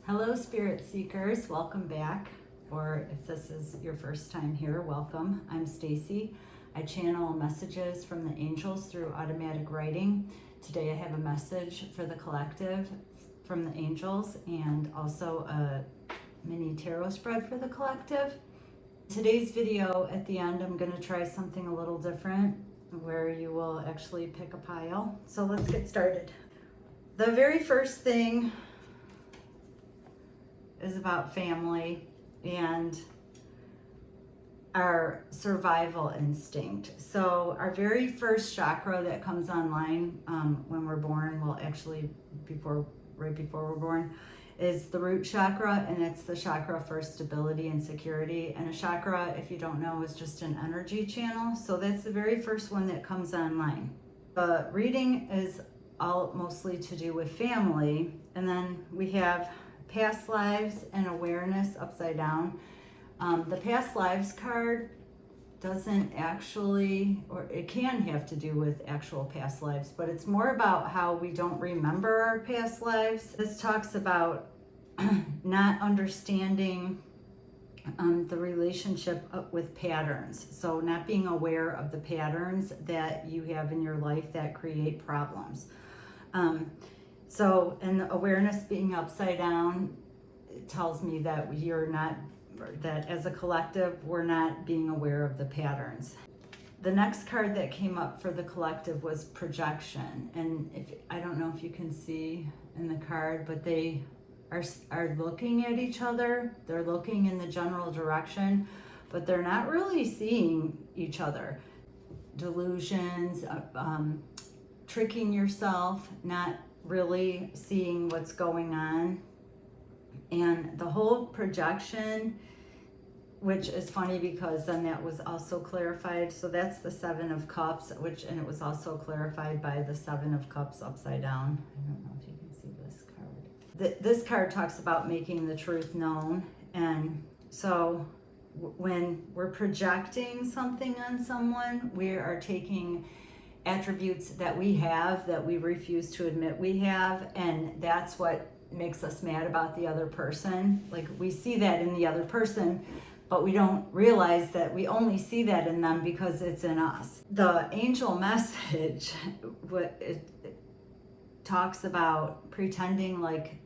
Hello, Spirit Seekers. Welcome back. Or if this is your first time here, welcome. I'm Stacy. I channel messages from the angels through automatic writing. Today I have a message for the collective from the angels and also a mini tarot spread for the collective. Today's video, at the end, I'm going to try something a little different where you will actually pick a pile. So let's get started. The very first thing is about family and our survival instinct. So our very first chakra that comes online when we're born, well, actually right before we're born, is the root chakra, and it's the chakra for stability and security. And a chakra, if you don't know, is just an energy channel. So that's the very first one that comes online. The reading is all mostly to do with family, and then we have past lives and awareness upside down. The past lives card doesn't actually, or it can have to do with actual past lives, but it's more about how we don't remember our past lives. This talks about not understanding the relationship with patterns. So not being aware of the patterns that you have in your life that create problems. So, and the awareness being upside down, it tells me that that as a collective, we're not being aware of the patterns. The next card that came up for the collective was projection. And I don't know if you can see in the card, but they are looking at each other. They're looking in the general direction, but they're not really seeing each other. Delusions, tricking yourself, not really seeing what's going on. And the whole projection, which is funny because then that was also clarified. So that's the Seven of Cups, and it was also clarified by the Seven of Cups upside down. I don't know if you can see this card. This card talks about making the truth known. And so when we're projecting something on someone, we are taking attributes that we have that we refuse to admit we have, and that's what makes us mad about the other person. Like, we see that in the other person, but we don't realize that we only see that in them because it's in us. The angel message, it talks about pretending like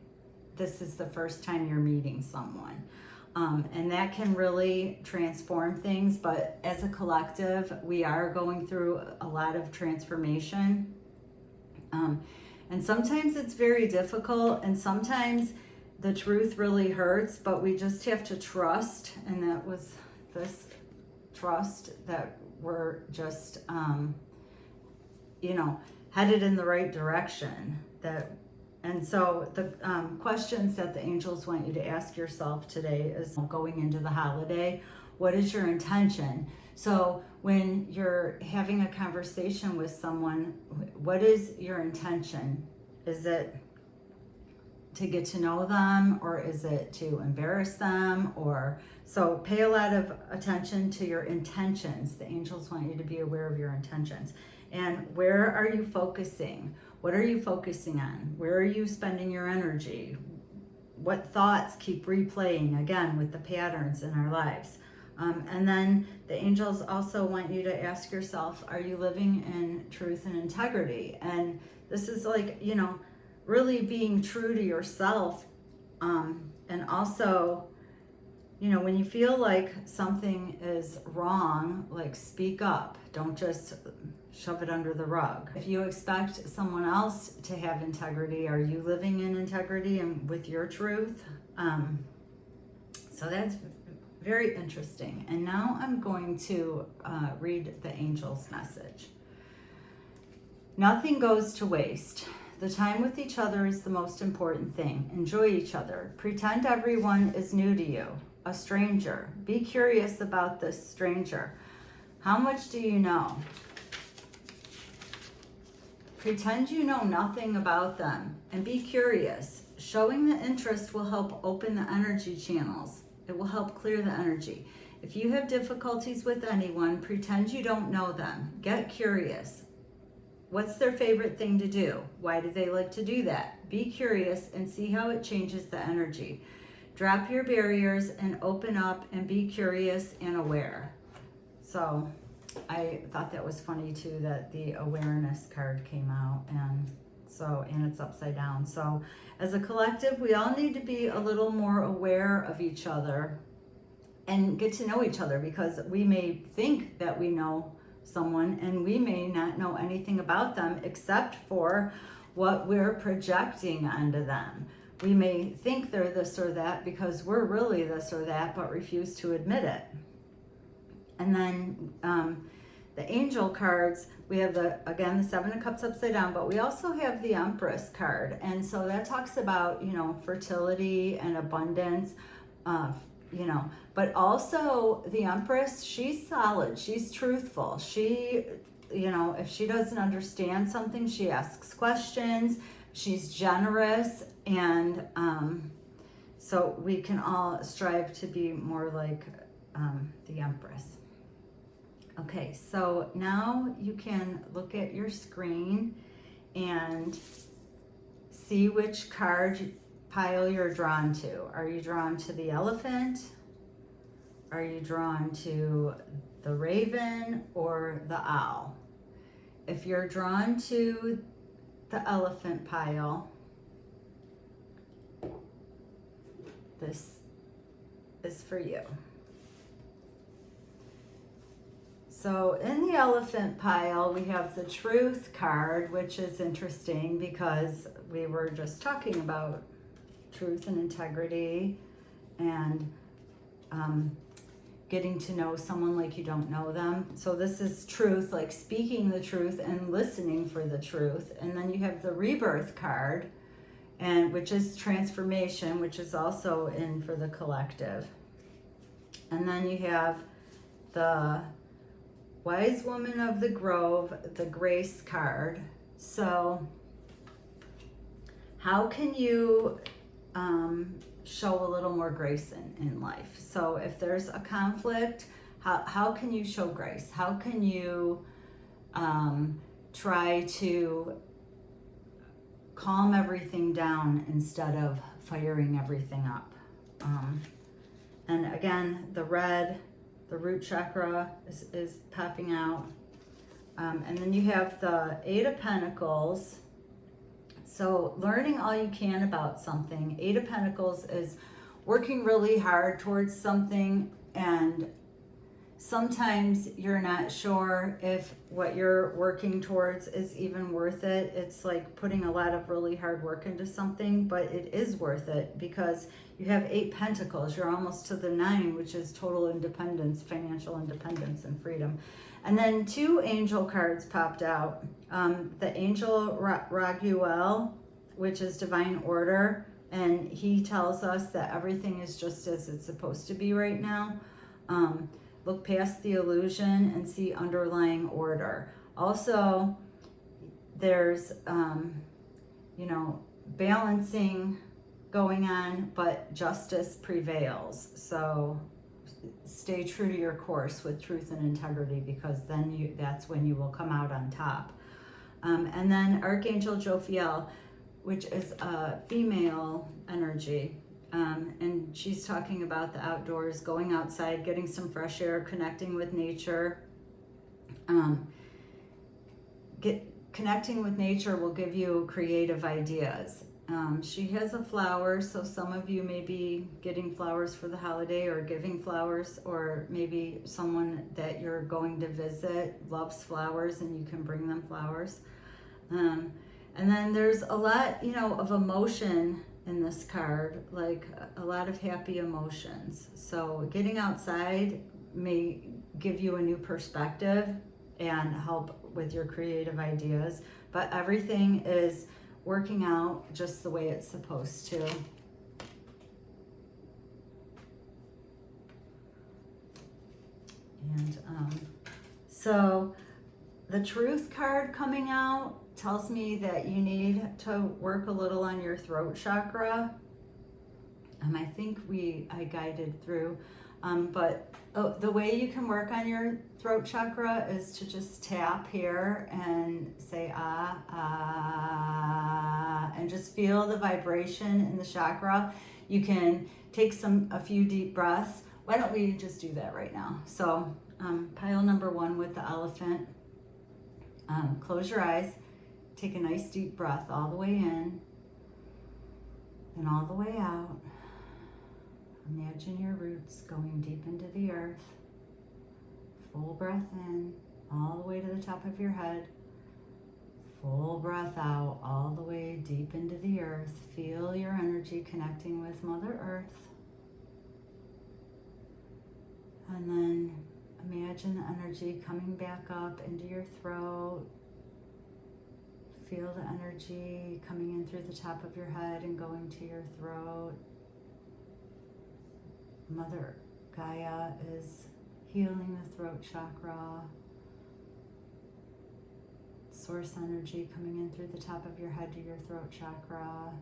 this is the first time you're meeting someone. And that can really transform things, but as a collective, we are going through a lot of transformation. And sometimes it's very difficult, and sometimes the truth really hurts, but we just have to trust, and that was this trust that we're just, headed in the right direction. And so the questions that the angels want you to ask yourself today is, going into the holiday, what is your intention? So when you're having a conversation with someone, what is your intention? Is it to get to know them, or is it to embarrass them? So pay a lot of attention to your intentions. The angels want you to be aware of your intentions. And where are you focusing? What are you focusing on? Where are you spending your energy? What thoughts keep replaying, again, with the patterns in our lives? And then the angels also want you to ask yourself, are you living in truth and integrity? And this is like, really being true to yourself. And also, when you feel like something is wrong, like, speak up. Don't just shove it under the rug. If you expect someone else to have integrity, are you living in integrity and with your truth? So that's very interesting. And now I'm going to read the angel's message. Nothing goes to waste. The time with each other is the most important thing. Enjoy each other. Pretend everyone is new to you, a stranger. Be curious about this stranger. How much do you know? Pretend you know nothing about them and be curious. Showing the interest will help open the energy channels. It will help clear the energy. If you have difficulties with anyone, pretend you don't know them. Get curious. What's their favorite thing to do? Why do they like to do that? Be curious and see how it changes the energy. Drop your barriers and open up and be curious and aware. So I thought that was funny too, that the awareness card came out, and it's upside down. So as a collective, we all need to be a little more aware of each other and get to know each other, because we may think that we know someone and we may not know anything about them except for what we're projecting onto them. We may think they're this or that because we're really this or that, but refuse to admit it. And then the angel cards, we have the Seven of Cups upside down, but we also have the Empress card. And so that talks about, fertility and abundance, but also the Empress, she's solid, she's truthful. She, if she doesn't understand something, she asks questions, she's generous, and so we can all strive to be more like the Empress. Okay, so now you can look at your screen and see which card pile you're drawn to. Are you drawn to the Elephant? Are you drawn to the Raven or the Owl? If you're drawn to the Elephant pile, this is for you. So in the Elephant pile, we have the Truth card, which is interesting because we were just talking about truth and integrity and getting to know someone like you don't know them. So this is truth, like speaking the truth and listening for the truth. And then you have the Rebirth card, and which is transformation, which is also in for the collective. And then you have the Wise Woman of the Grove, the Grace card. So how can you show a little more grace in life? So if there's a conflict, how can you show grace? How can you try to calm everything down instead of firing everything up? And again, the red, the root chakra is popping out. And then you have the Eight of Pentacles. So learning all you can about something. Eight of Pentacles is working really hard towards something, and sometimes you're not sure if what you're working towards is even worth it. It's like putting a lot of really hard work into something, but it is worth it because you have 8 pentacles. You're almost to the 9, which is total independence, financial independence and freedom. And then 2 angel cards popped out. The angel Raguel, which is divine order, and he tells us that everything is just as it's supposed to be right now. Look past the illusion and see underlying order. Also, there's, balancing going on, but justice prevails. So stay true to your course with truth and integrity, because then that's when you will come out on top. And then Archangel Jophiel, which is a female energy. And she's talking about the outdoors, going outside, getting some fresh air, connecting with nature. Connecting with nature will give you creative ideas. She has a flower, so some of you may be getting flowers for the holiday or giving flowers, or maybe someone that you're going to visit loves flowers and you can bring them flowers. And then there's a lot, of emotion in this card, like a lot of happy emotions. So getting outside may give you a new perspective and help with your creative ideas, but everything is working out just the way it's supposed to. And so the Truth card coming out tells me that you need to work a little on your throat chakra. I think I guided through But the way you can work on your throat chakra is to just tap here and say ah, ah, and just feel the vibration in the chakra. You can take a few deep breaths. Why don't we just do that right now? So pile number 1 with the elephant. Close your eyes. Take a nice deep breath all the way in and all the way out. Imagine your roots going deep into the earth. Full breath in, all the way to the top of your head. Full breath out, all the way deep into the earth. Feel your energy connecting with Mother Earth. And then imagine the energy coming back up into your throat. Feel the energy coming in through the top of your head and going to your throat. Mother Gaia is healing the throat chakra. Source energy coming in through the top of your head to your throat chakra.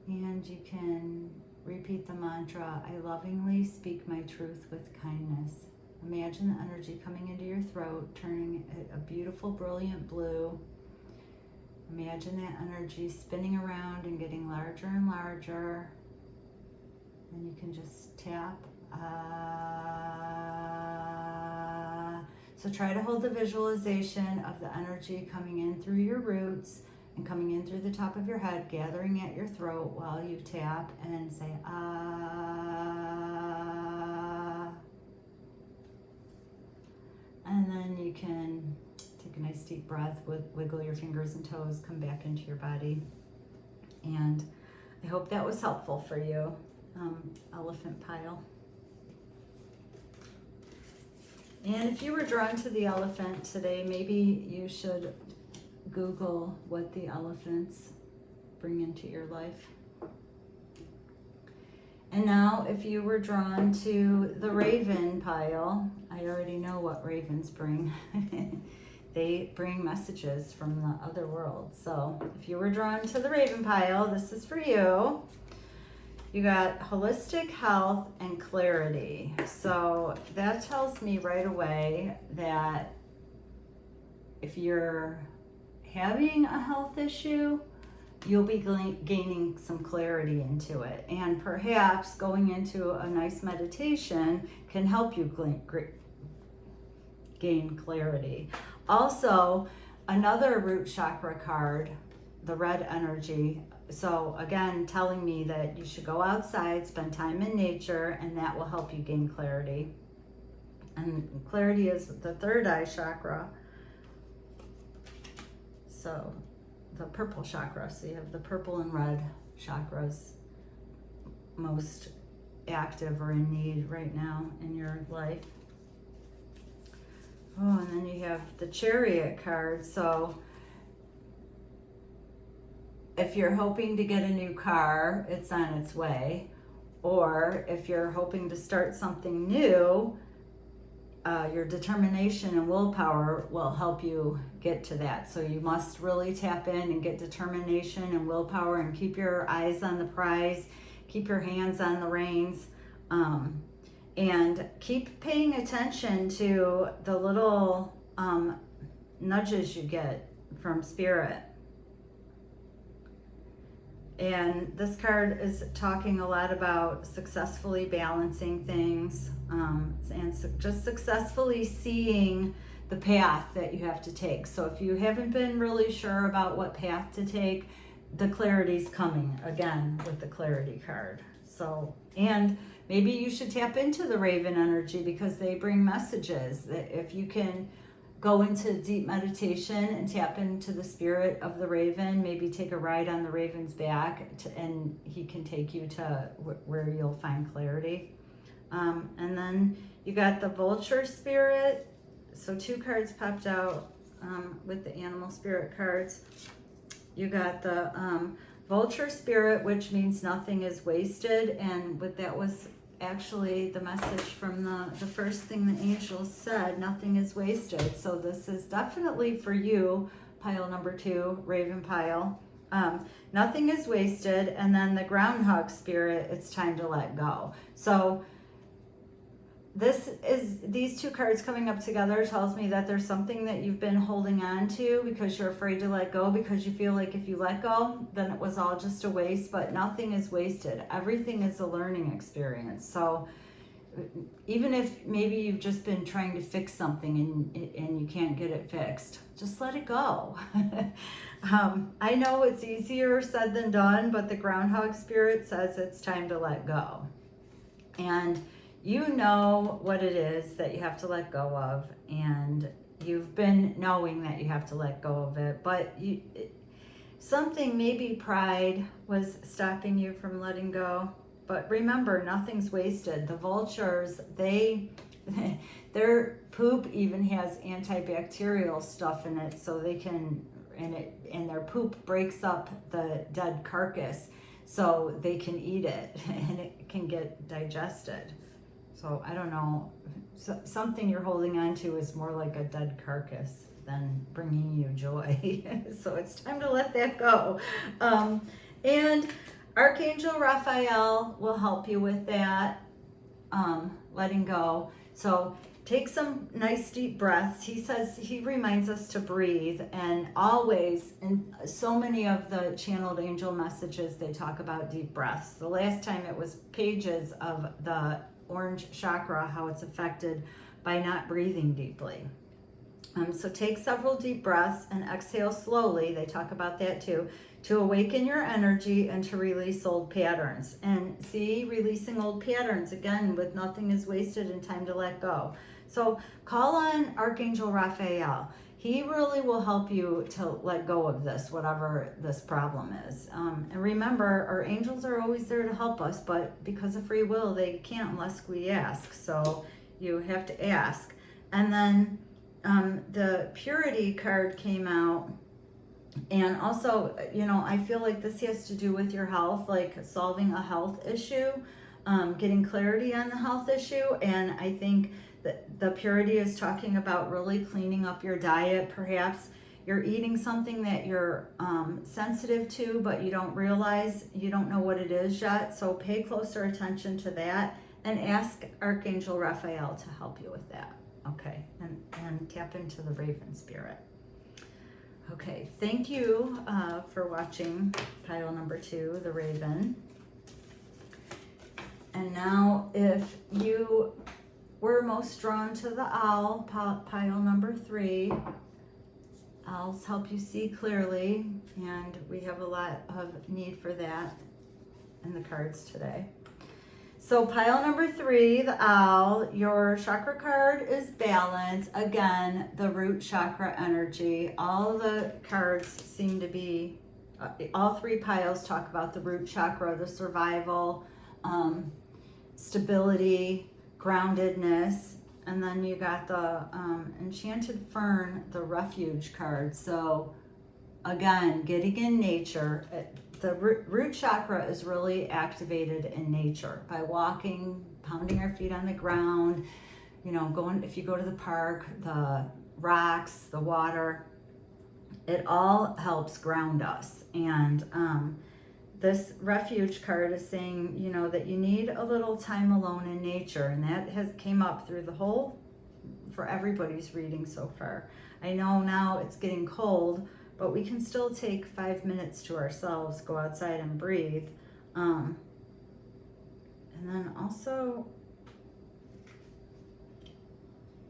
And you can repeat the mantra, I lovingly speak my truth with kindness. Imagine the energy coming into your throat, turning it a beautiful, brilliant blue. Imagine that energy spinning around and getting larger and larger. And you can just tap. So try to hold the visualization of the energy coming in through your roots and coming in through the top of your head, gathering at your throat while you tap and say ah. And then you can take a nice deep breath, wiggle your fingers and toes, come back into your body. And I hope that was helpful for you. Elephant pile. And if you were drawn to the elephant today, maybe you should Google what the elephants bring into your life. And now if you were drawn to the raven pile, I already know what ravens bring. They bring messages from the other world. So if you were drawn to the raven pile, this is for you. You got holistic health and clarity. So that tells me right away that if you're having a health issue, you'll be gaining some clarity into it. And perhaps going into a nice meditation can help you gain clarity. Also, another root chakra card, the red energy. So again, telling me that you should go outside, spend time in nature, and that will help you gain clarity. And clarity is the third eye chakra. So the purple chakra. So you have the purple and red chakras most active or in need right now in your life. Oh, and then you have the Chariot card. So if you're hoping to get a new car, it's on its way. Or if you're hoping to start something new, your determination and willpower will help you get to that. So you must really tap in and get determination and willpower and keep your eyes on the prize, keep your hands on the reins, and keep paying attention to the little nudges you get from Spirit. And this card is talking a lot about successfully balancing things, and just successfully seeing the path that you have to take. So if you haven't been really sure about what path to take, the clarity's coming again with the clarity card. So, and maybe you should tap into the raven energy because they bring messages. That if you can go into deep meditation and tap into the spirit of the raven, maybe take a ride on the raven's back and he can take you to where you'll find clarity. And then you got the vulture spirit. So 2 cards popped out with the animal spirit cards. You got the vulture spirit, which means nothing is wasted. And what that was actually the message from the first thing the angels said, nothing is wasted. So this is definitely for you, pile number 2, raven pile. Nothing is wasted. And then the groundhog spirit, it's time to let go. So these two cards coming up together tells me that there's something that you've been holding on to because you're afraid to let go, because you feel like if you let go, then it was all just a waste. But nothing is wasted. Everything is a learning experience. So even if maybe you've just been trying to fix something and you can't get it fixed, just let it go. I know it's easier said than done, but the groundhog spirit says it's time to let go. And you know what it is that you have to let go of, and you've been knowing that you have to let go of it, but something, maybe pride, was stopping you from letting go. But remember, nothing's wasted. The vultures, their poop even has antibacterial stuff in it, so they can, and their poop breaks up the dead carcass, so they can eat it and it can get digested. So I don't know, something you're holding on to is more like a dead carcass than bringing you joy. So it's time to let that go. And Archangel Raphael will help you with that, letting go. So take some nice deep breaths. He reminds us to breathe, and always, in so many of the channeled angel messages, they talk about deep breaths. The last time it was pages of the orange chakra, how it's affected by not breathing deeply. So take several deep breaths and exhale slowly. They talk about that too, to awaken your energy and to release old patterns. And see, releasing old patterns, again, with nothing is wasted and time to let go. So call on Archangel Raphael. He really will help you to let go of this, whatever this problem is. And remember, our angels are always there to help us, but because of free will, they can't unless we ask. So you have to ask. And then the purity card came out. And also, I feel like this has to do with your health, like solving a health issue, getting clarity on the health issue. And I think that the purity is talking about really cleaning up your diet. Perhaps you're eating something that you're sensitive to, but you don't realize, you don't know what it is yet. So pay closer attention to that and ask Archangel Raphael to help you with that. Okay, and tap into the Raven spirit. Okay, thank you for watching pile number 2, the Raven. And now, if you were most drawn to the owl, pile number 3, owls help you see clearly, and we have a lot of need for that in the cards today. So pile number 3, the owl, your chakra card is balance. Again, the root chakra energy. All the cards seem to be, all 3 piles talk about the root chakra, the survival, stability, groundedness. And then you got the enchanted fern, the refuge card. So again, getting in nature. The root chakra is really activated in nature by walking, pounding our feet on the ground, if you go to the park, the rocks, the water, it all helps ground us. And this refuge card is saying, that you need a little time alone in nature. And that came up through the whole, for everybody's reading so far. I know now it's getting cold, but we can still take 5 minutes to ourselves, go outside and breathe. And then also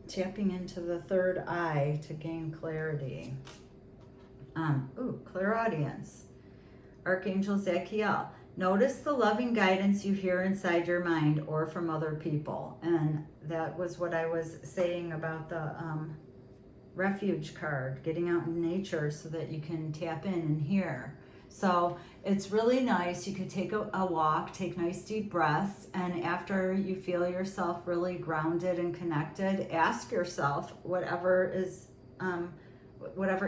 tapping into the third eye to gain clarity. Clairaudience. Archangel Zachiel. Notice the loving guidance you hear inside your mind or from other people. And that was what I was saying about the refuge card, getting out in nature so that you can tap in and hear. So it's really nice. You could take a walk, take nice deep breaths, and after you feel yourself really grounded and connected, ask yourself whatever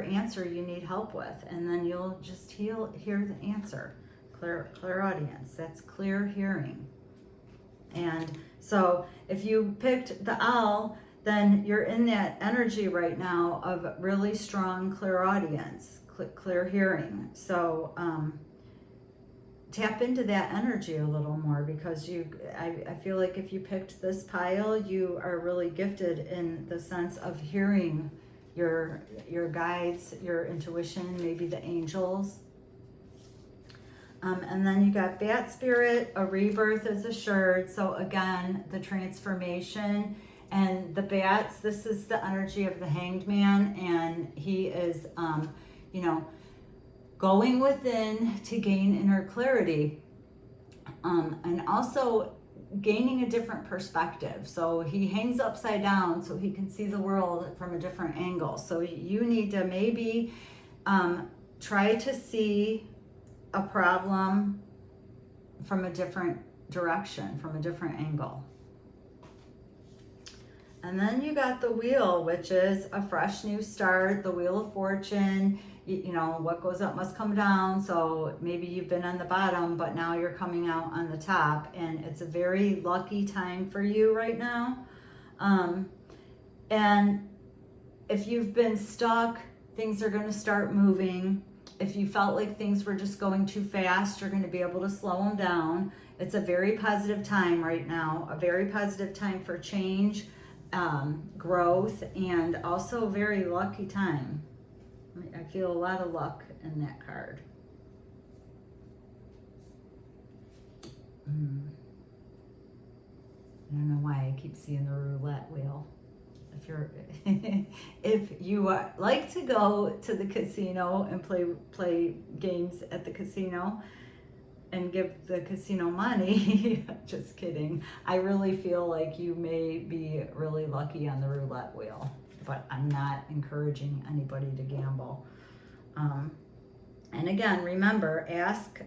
answer you need help with, and then you'll just hear the answer. Clairaudience, that's clear hearing. And so if you picked the owl, then you're in that energy right now of really strong clairaudience, clear hearing. So tap into that energy a little more, because I feel like if you picked this pile, you are really gifted in the sense of hearing your guides, your intuition, maybe the angels. And then you got Bat Spirit, a rebirth is assured. So again, the transformation. And the bats, this is the energy of the Hanged Man, and he is, going within to gain inner clarity, and also gaining a different perspective. So he hangs upside down so he can see the world from a different angle. So you need to maybe try to see a problem from a different direction, from a different angle. And then you got the Wheel, which is a fresh new start, the Wheel of Fortune. What goes up must come down. So maybe you've been on the bottom, but now you're coming out on the top, and it's a very lucky time for you right now. And if you've been stuck, things are going to start moving. If you felt like things were just going too fast, you're going to be able to slow them down. It's a very positive time right now, a very positive time for change, growth, and also a very lucky time. I feel a lot of luck in that card. I don't know why I keep seeing the roulette wheel. If you like to go to the casino and play games at the casino and give the casino money, just kidding. I really feel like you may be really lucky on the roulette wheel, but I'm not encouraging anybody to gamble. And again, remember, ask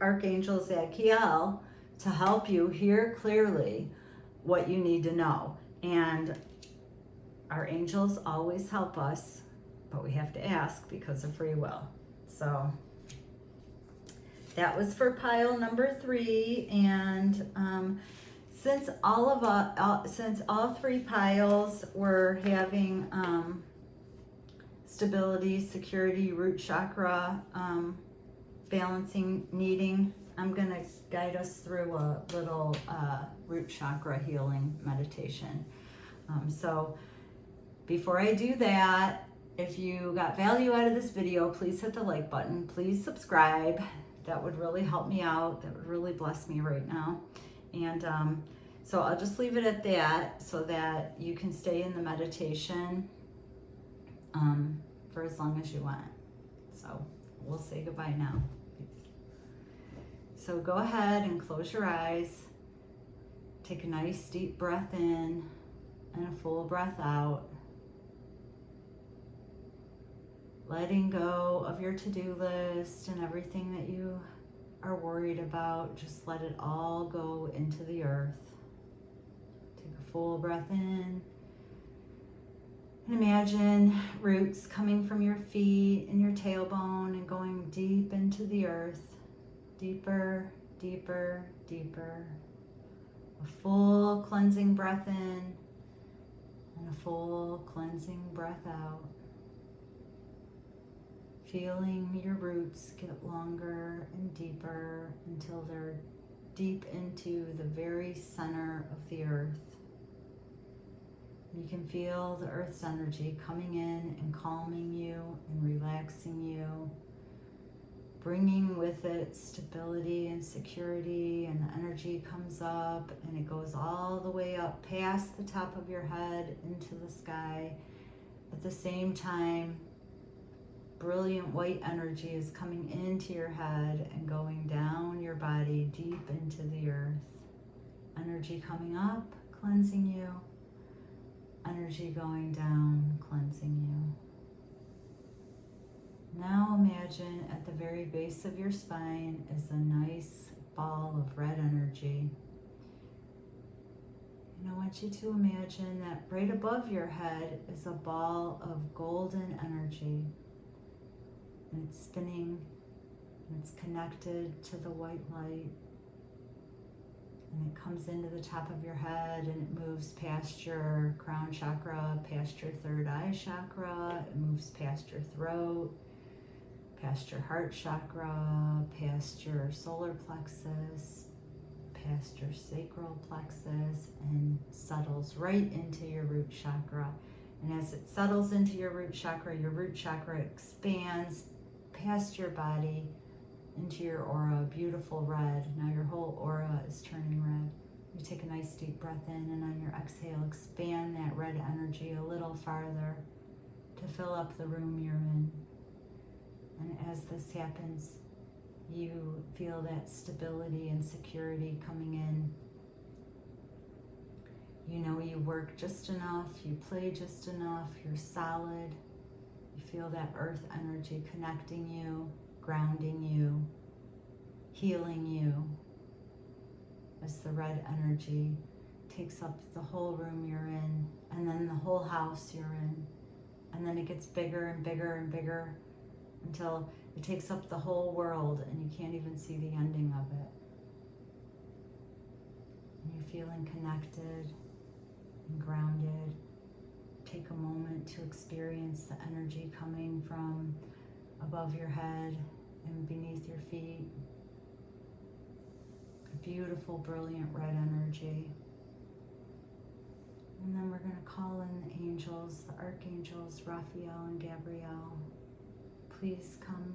Archangel Zadkiel to help you hear clearly what you need to know. And our angels always help us, but we have to ask because of free will. So that was for pile number 3. And since all 3 piles were having stability, security, root chakra, balancing, needing, I'm going to guide us through a little root chakra healing meditation. So before I do that, if you got value out of this video, please hit the like button. Please subscribe. That would really help me out. That would really bless me right now. And so I'll just leave it at that so that you can stay in the meditation for as long as you want. So we'll say goodbye now. So go ahead and close your eyes. Take a nice deep breath in and a full breath out. Letting go of your to-do list and everything that you are worried about. Just let it all go into the earth. Take a full breath in. And imagine roots coming from your feet and your tailbone and going deep into the earth. Deeper, deeper, deeper. A full cleansing breath in and a full cleansing breath out. Feeling your roots get longer and deeper until they're deep into the very center of the earth. You can feel the earth's energy coming in and calming you and relaxing you, bringing with it stability and security, and the energy comes up and it goes all the way up past the top of your head into the sky. At the same time, brilliant white energy is coming into your head and going down your body deep into the earth. Energy coming up, cleansing you. Energy going down, cleansing you. Now imagine at the very base of your spine is a nice ball of red energy. And I want you to imagine that right above your head is a ball of golden energy. And it's spinning, and it's connected to the white light. And it comes into the top of your head, and it moves past your crown chakra, past your third eye chakra. It moves past your throat, past your heart chakra, past your solar plexus, past your sacral plexus, and settles right into your root chakra. And as it settles into your root chakra expands past your body into your aura, beautiful red. Now your whole aura is turning red. You take a nice deep breath in, and on your exhale, expand that red energy a little farther to fill up the room you're in. And as this happens, you feel that stability and security coming in. You know you work just enough, you play just enough, you're solid. You feel that earth energy connecting you, grounding you, healing you, as the red energy takes up the whole room you're in, and then the whole house you're in. And then it gets bigger and bigger and bigger until it takes up the whole world and you can't even see the ending of it. And you're feeling connected and grounded. Take a moment to experience the energy coming from above your head and beneath your feet. A beautiful, brilliant red energy. And then we're going to call in the angels, the archangels, Raphael and Gabriel. Please come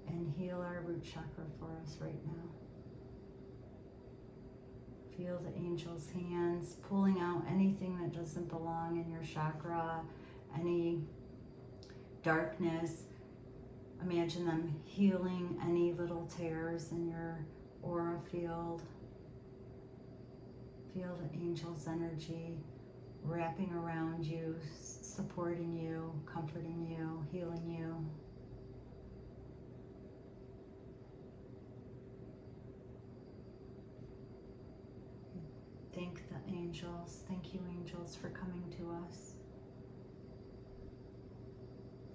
and heal our root chakra for us right now. Feel the angels' hands pulling out anything that doesn't belong in your chakra, any darkness. Imagine them healing any little tears in your aura field. Feel the angels' energy wrapping around you, supporting you, comforting you, healing you. Thank the angels. Thank you, angels, for coming to us.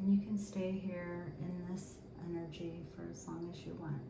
And you can stay here in this energy for as long as you want.